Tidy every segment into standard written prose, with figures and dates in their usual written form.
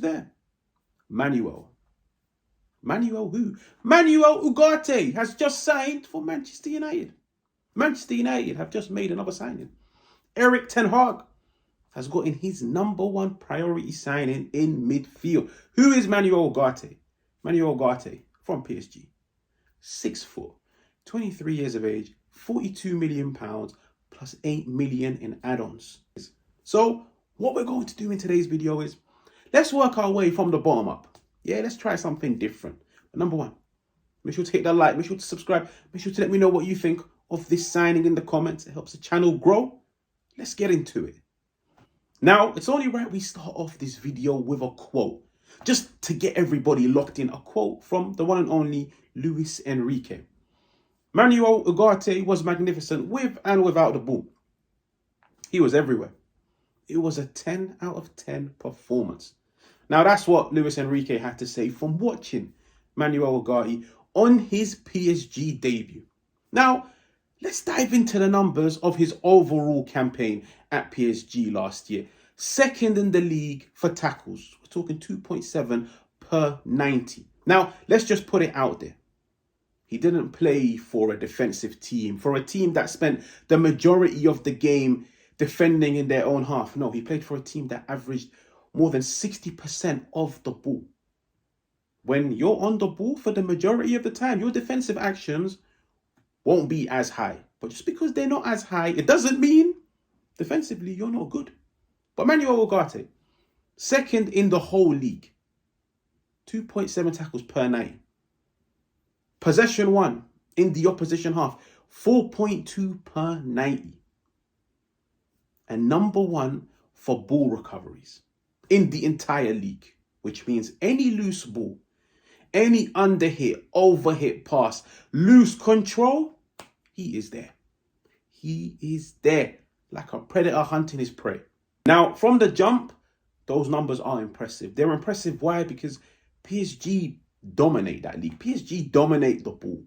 there? Manuel who? Manuel Ugarte has just signed for Manchester United. Manchester United have just made another signing. Erik Ten Hag has gotten his #1 priority signing in midfield. Who is Manuel Ugarte? Manuel Ugarte from PSG. 6 foot, 23 years of age, £42 million plus 8 million in add-ons. So what we're going to do in today's video is let's work our way from the bottom up. Yeah, let's try something different. But number one, make sure to hit that like, make sure to subscribe, make sure to let me know what you think of this signing in the comments. It helps the channel grow. Let's get into it. Now, it's only right we start off this video with a quote, just to get everybody locked in. A quote from the one and only Luis Enrique. Manuel Ugarte was magnificent with and without the ball. He was everywhere. It was a 10 out of 10 performance. Now, that's what Luis Enrique had to say from watching Manuel Ugarte on his PSG debut. Now, let's dive into the numbers of his overall campaign at PSG last year. Second in the league for tackles. We're talking 2.7 per 90. Now, let's just put it out there. He didn't play for a defensive team, for a team that spent the majority of the game defending in their own half. No, he played for a team that averaged more than 60% of the ball. When you're on the ball for the majority of the time, your defensive actions won't be as high. But just because they're not as high, it doesn't mean defensively you're not good. But Manuel Ugarte, second in the whole league. 2.7 tackles per 90. Possession won in the opposition half. 4.2 per 90. And #1 for ball recoveries in the entire league. Which means any loose ball, any underhit, overhit pass, loose control, he is there. He is there like a predator hunting his prey. Now, from the jump, those numbers are impressive. They're impressive. Why? Because PSG dominate that league. PSG dominate the ball.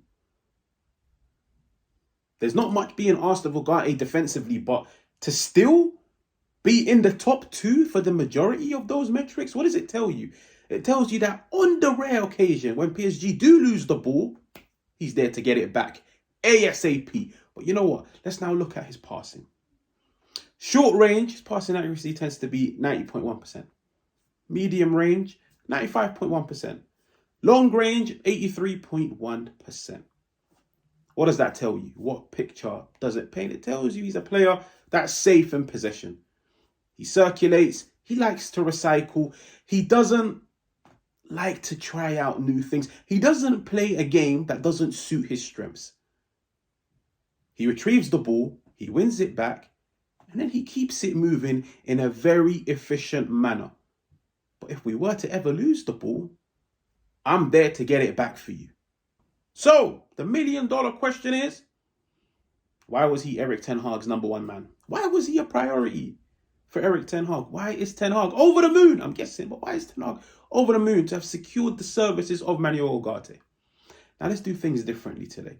There's not much being asked of Ugarte defensively, but to still be in the top 2 for the majority of those metrics, what does it tell you? It tells you that on the rare occasion when PSG do lose the ball, he's there to get it back ASAP. But you know what? Let's now look at his passing. Short range, his passing accuracy tends to be 90.1%. Medium range, 95.1%. Long range, 83.1%. What does that tell you? What picture does it paint? It tells you he's a player that's safe in possession. He circulates. He likes to recycle. He doesn't like to try out new things. He doesn't play a game that doesn't suit his strengths. He retrieves the ball. He wins it back. And then he keeps it moving in a very efficient manner. But if we were to ever lose the ball, I'm there to get it back for you. So, the $1 million question is, why was he Erik Ten Hag's #1 man? Why was he a priority for Erik Ten Hag? Why is Ten Hag over the moon? I'm guessing, but why is Ten Hag over the moon to have secured the services of Manuel Ugarte? Now, let's do things differently today.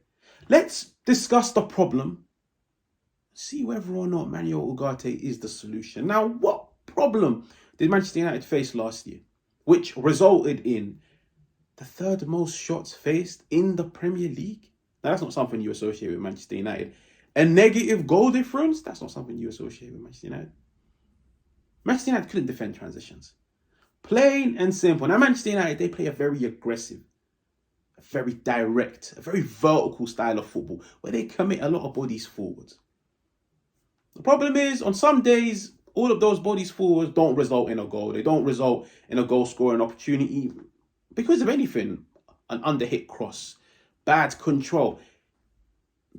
Let's discuss the problem. See whether or not Manuel Ugarte is the solution. Now, what problem did Manchester United face last year, which resulted in the 3rd most shots faced in the Premier League? Now, that's not something you associate with Manchester United. A negative goal difference, that's not something you associate with Manchester United. Manchester United couldn't defend transitions. Plain and simple. Now, Manchester United, they play a very aggressive, a very direct, a very vertical style of football where they commit a lot of bodies forwards. The problem is, on some days, all of those bodies forwards don't result in a goal. They don't result in a goal-scoring opportunity because of anything. An underhit cross, bad control.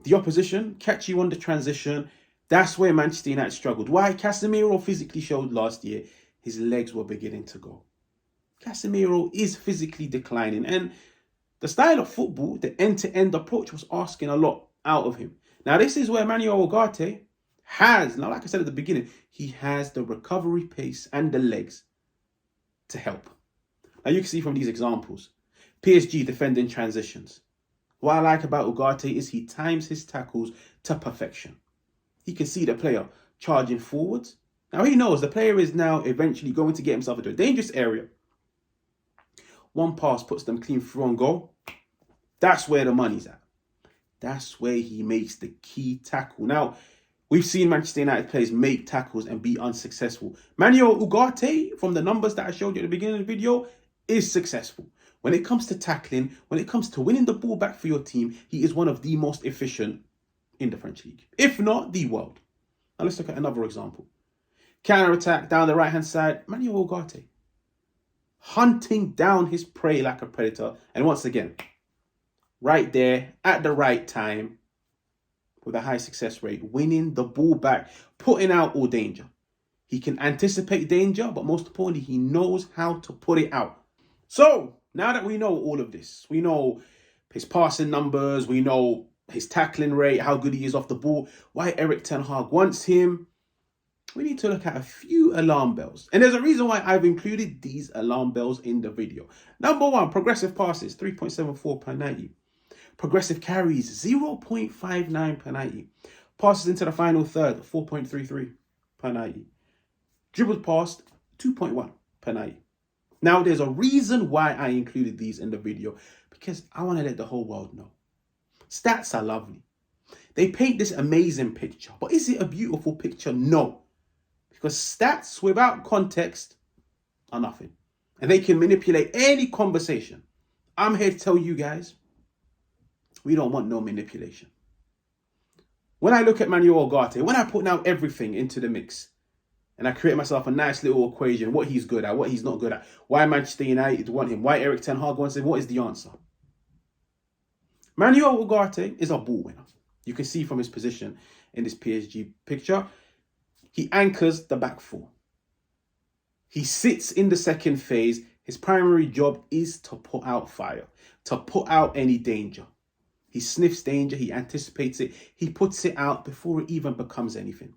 The opposition catch you on the transition. That's where Manchester United struggled. Why? Casemiro physically showed last year his legs were beginning to go. Casemiro is physically declining. And the style of football, the end-to-end approach, was asking a lot out of him. Now, this is where Manuel Ugarte has, now like I said at the beginning, he has the recovery pace and the legs to help. Now, you can see from these examples, PSG defending transitions. What I like about Ugarte is he times his tackles to perfection. He can see the player charging forwards. Now, he knows the player is now eventually going to get himself into a dangerous area. one pass puts them clean through on goal. That's where the money's at. That's where he makes the key tackle. Now, we've seen Manchester United players make tackles and be unsuccessful. Manuel Ugarte, from the numbers that I showed you at the beginning of the video, is successful. When it comes to tackling, when it comes to winning the ball back for your team, he is one of the most efficient in the French league, if not the world. Now let's look at another example. Counter-attack down the right-hand side, Manuel Ugarte. Hunting down his prey like a predator. And once again, right there at the right time with a high success rate, winning the ball back, putting out all danger. He can anticipate danger, but most importantly, he knows how to put it out. So, now that we know all of this, we know his passing numbers, we know his tackling rate, how good he is off the ball, why Erik Ten Hag wants him, we need to look at a few alarm bells. And there's a reason why I've included these alarm bells in the video. Number one, progressive passes, 3.74 per 90. Progressive carries, 0.59 per 90. Passes into the final third, 4.33 per 90. Dribbles past, 2.1 per 90. Now, there's a reason why I included these in the video, because I want to let the whole world know. Stats are lovely. They paint this amazing picture, but is it a beautiful picture? No. Because stats without context are nothing. And they can manipulate any conversation. I'm here to tell you guys, we don't want no manipulation. When I look at Manuel Ugarte, when I put now everything into the mix, and I create myself a nice little equation, what he's good at, what he's not good at, why Manchester United want him, why Erik Ten Hag wants him, what is the answer? Manuel Ugarte is a ball winner. You can see from his position in this PSG picture, he anchors the back four. He sits in the second phase. His primary job is to put out fire, to put out any danger. He sniffs danger, he anticipates it, he puts it out before it even becomes anything.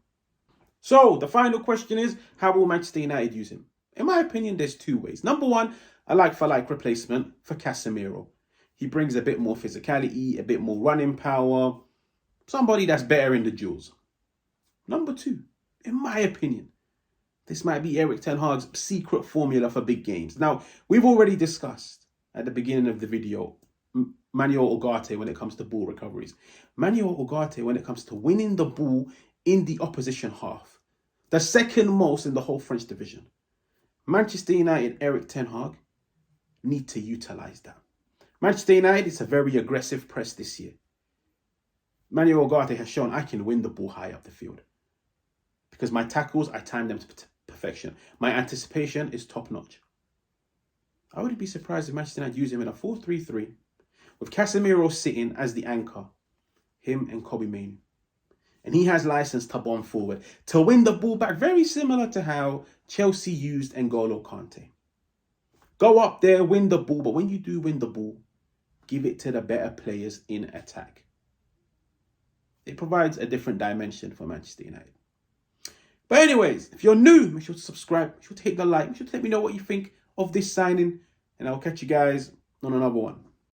So, the final question is, how will Manchester United use him? In my opinion, there's two ways. Number one, a like-for-like replacement for Casemiro. He brings a bit more physicality, a bit more running power, somebody that's better in the duels. Number two, in my opinion, this might be Erik Ten Hag's secret formula for big games. Now, we've already discussed at the beginning of the video Manuel Ugarte when it comes to ball recoveries. Manuel Ugarte when it comes to winning the ball in the opposition half. The second most in the whole French division. Manchester United, Erik Ten Hag, need to utilise that. Manchester United, it's a very aggressive press this year. Manuel Ugarte has shown I can win the ball high up the field. Because my tackles, I time them to perfection. My anticipation is top notch. I wouldn't be surprised if Manchester United use him in a 4-3-3 with Casemiro sitting as the anchor, him and Kobe Mainoo. And he has license to bomb forward, to win the ball back, very similar to how Chelsea used N'Golo Kante. Go up there, win the ball, but when you do win the ball, give it to the better players in attack. It provides a different dimension for Manchester United. But anyways, if you're new, make sure to subscribe, make sure to hit the like, make sure to let me know what you think of this signing, and I'll catch you guys on another one.